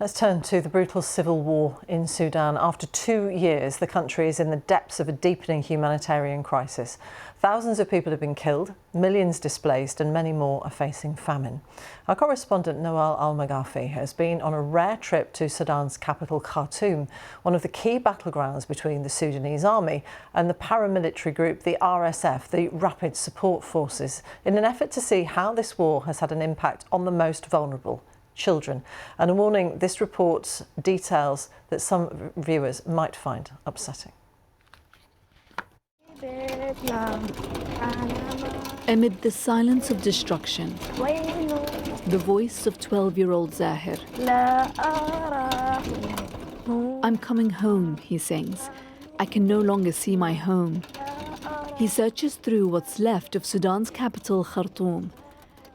Let's turn to the brutal civil war in Sudan. After 2 years, the country is in the depths of a deepening humanitarian crisis. Thousands of people have been killed, millions displaced, and many more are facing famine. Our correspondent Noel Al-Maghafi has been on a rare trip to Sudan's capital, Khartoum, one of the key battlegrounds between the Sudanese army and the paramilitary group, the RSF, the Rapid Support Forces, in an effort to see how this war has had an impact on the most vulnerable, children. And a warning, this report details that some viewers might find upsetting. Amid the silence of destruction, the voice of 12-year-old Zahir. I'm coming home, he sings. I can no longer see my home. He searches through what's left of Sudan's capital, Khartoum,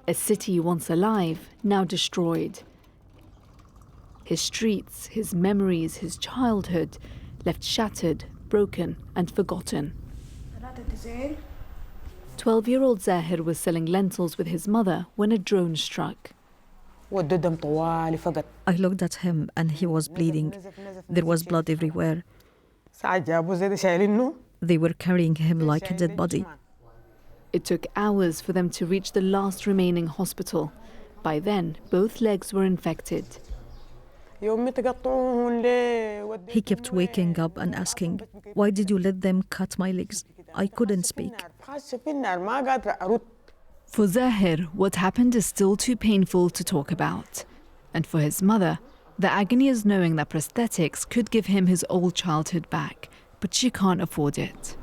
a city once alive, now destroyed. His streets, his memories, his childhood, left shattered, broken and forgotten. 12-year-old Zahir was selling lentils with his mother when a drone struck. I looked at him and he was bleeding. There was blood everywhere. They were carrying him like a dead body. It took hours for them to reach the last remaining hospital. By then, both legs were infected. He kept waking up and asking, "Why did you let them cut my legs?" I couldn't speak. For Zahir, what happened is still too painful to talk about. And for his mother, the agony is knowing that prosthetics could give him his old childhood back, but she can't afford it.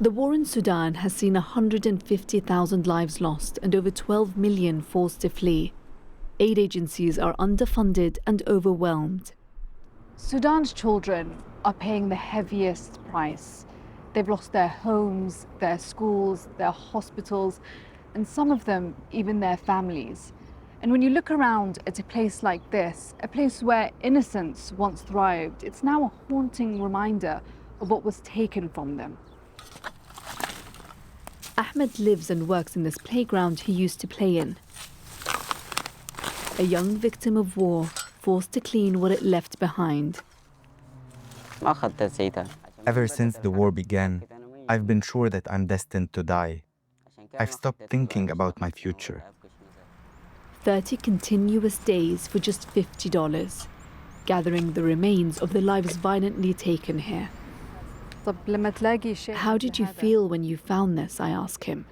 The war in Sudan has seen 150,000 lives lost and over 12 million forced to flee. Aid agencies are underfunded and overwhelmed. Sudan's children are paying the heaviest price. They've lost their homes, their schools, their hospitals, and some of them even their families. And when you look around at a place like this, a place where innocence once thrived, it's now a haunting reminder of what was taken from them. Ahmed lives and works in this playground he used to play in. A young victim of war, forced to clean what it left behind. Ever since the war began, I've been sure that I'm destined to die. I've stopped thinking about my future. 30 continuous days for just $50, gathering the remains of the lives violently taken here. How did you feel when you found this, I ask him.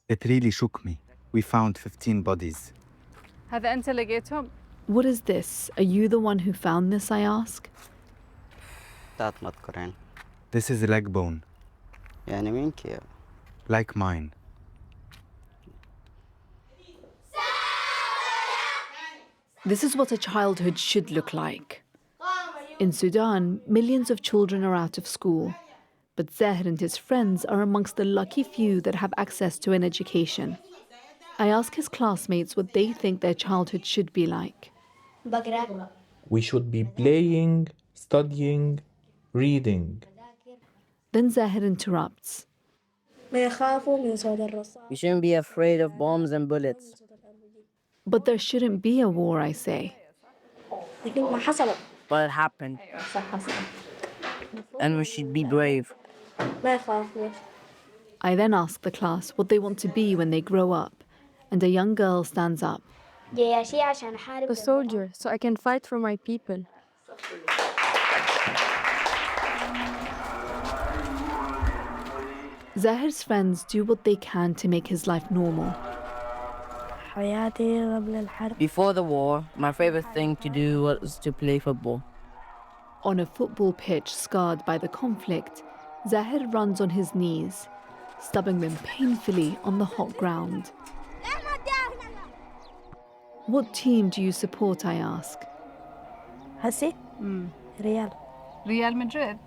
It really shook me. We found 15 bodies. What is this? Are you the one who found this, I ask? This is a leg bone. Like mine. This is what a childhood should look like. In Sudan, millions of children are out of school, but Zahir and his friends are amongst the lucky few that have access to an education. I ask his classmates what they think their childhood should be like. We should be playing, studying, reading. Then Zahir interrupts. We shouldn't be afraid of bombs and bullets. But there shouldn't be a war, I say. But it happened. And we should be brave. I then ask the class what they want to be when they grow up, and a young girl stands up. A soldier, so I can fight for my people. Zahir's friends do what they can to make his life normal. Before the war, my favorite thing to do was to play football. On a football pitch scarred by the conflict, Zahir runs on his knees, stubbing them painfully on the hot ground. What team do you support, I ask? Real Madrid.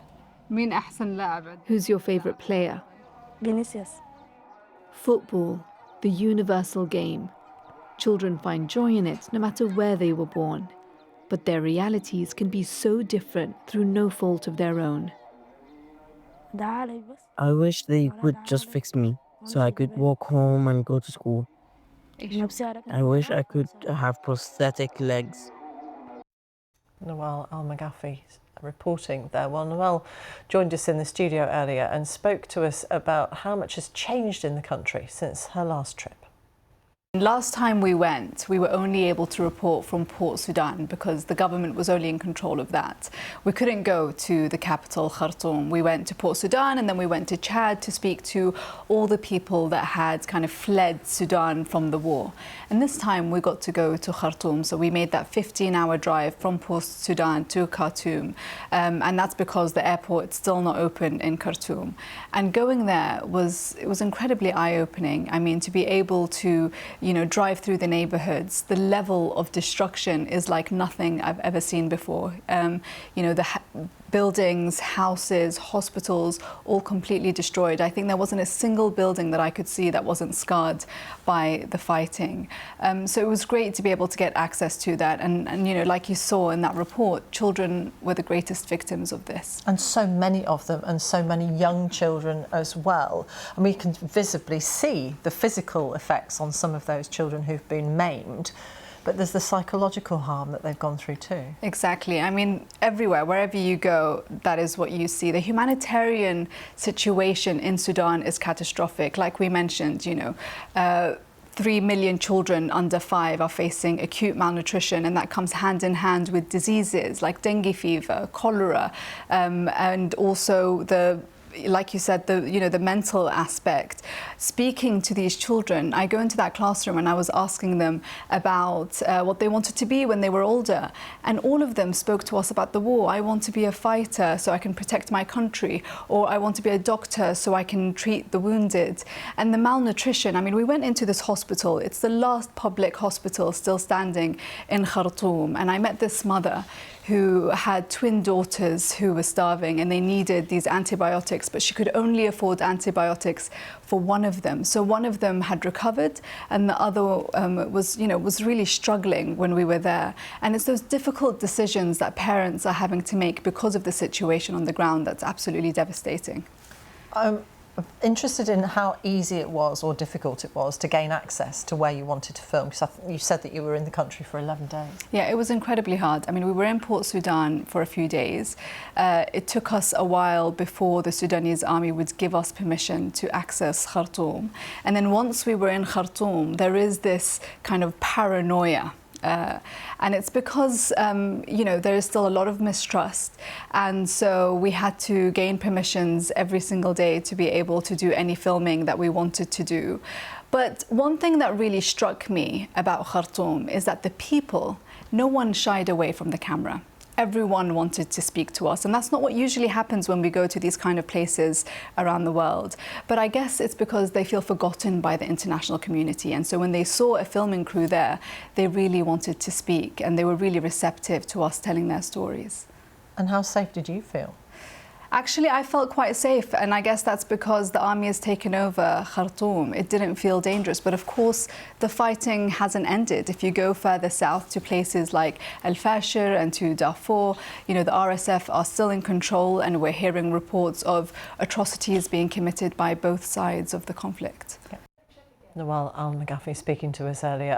مين أحسن لاعب؟ Who's your favorite player? Vinicius. Football, the universal game. Children find joy in it no matter where they were born. But their realities can be so different through no fault of their own. I wish they would just fix me so I could walk home and go to school. I wish I could have prosthetic legs. Noel Al-Maghafi reporting there. Well, Noel joined us in the studio earlier and spoke to us about how much has changed in the country since her last trip. Last time we went, we were only able to report from Port Sudan because the government was only in control of that. We couldn't go to the capital, Khartoum. We went to Port Sudan and then we went to Chad to speak to all the people that had kind of fled Sudan from the war. And this time we got to go to Khartoum. So we made that 15-hour drive from Port Sudan to Khartoum. And that's because the airport is still not open in Khartoum. And going there was incredibly eye-opening. I mean, to be able to drive through the neighborhoods, the level of destruction is like nothing I've ever seen before. The buildings, houses, hospitals, all completely destroyed. I think there wasn't a single building that I could see that wasn't scarred by the fighting. So it was great to be able to get access to that. And like you saw in that report, children were the greatest victims of this. And so many of them, and so many young children as well. And we can visibly see the physical effects on some of those children who've been maimed. But there's the psychological harm that they've gone through too. Exactly. I mean, everywhere, wherever you go, that is what you see. The humanitarian situation in Sudan is catastrophic. Like we mentioned, 3 million children under 5 are facing acute malnutrition, and that comes hand in hand with diseases like dengue fever, cholera, and also like you said, the mental aspect. Speaking to these children, I go into that classroom and I was asking them about what they wanted to be when they were older. And all of them spoke to us about the war. I want to be a fighter so I can protect my country, or I want to be a doctor so I can treat the wounded. And the malnutrition, I mean, we went into this hospital. It's the last public hospital still standing in Khartoum. And I met this mother who had twin daughters who were starving and they needed these antibiotics, but she could only afford antibiotics for one of them. So one of them had recovered and the other was really struggling when we were there. And it's those difficult decisions that parents are having to make because of the situation on the ground that's absolutely devastating. I'm interested in how easy it was or difficult it was to gain access to where you wanted to film, because you said that you were in the country for 11 days. Yeah, it was incredibly hard. I mean, we were in Port Sudan for a few days. It took us a while before the Sudanese army would give us permission to access Khartoum. And then once we were in Khartoum, there is this kind of paranoia. And it's because, there is still a lot of mistrust. And so we had to gain permissions every single day to be able to do any filming that we wanted to do. But one thing that really struck me about Khartoum is that the people, no one shied away from the camera. Everyone wanted to speak to us. And that's not what usually happens when we go to these kind of places around the world. But I guess it's because they feel forgotten by the international community. And so when they saw a filming crew there, they really wanted to speak and they were really receptive to us telling their stories. And how safe did you feel? Actually, I felt quite safe, and I guess that's because the army has taken over Khartoum. It didn't feel dangerous, but of course the fighting hasn't ended. If you go further south to places like Al-Fasher and to Darfur, the RSF are still in control, and we're hearing reports of atrocities being committed by both sides of the conflict. Noel Al-Maghafi speaking to us earlier.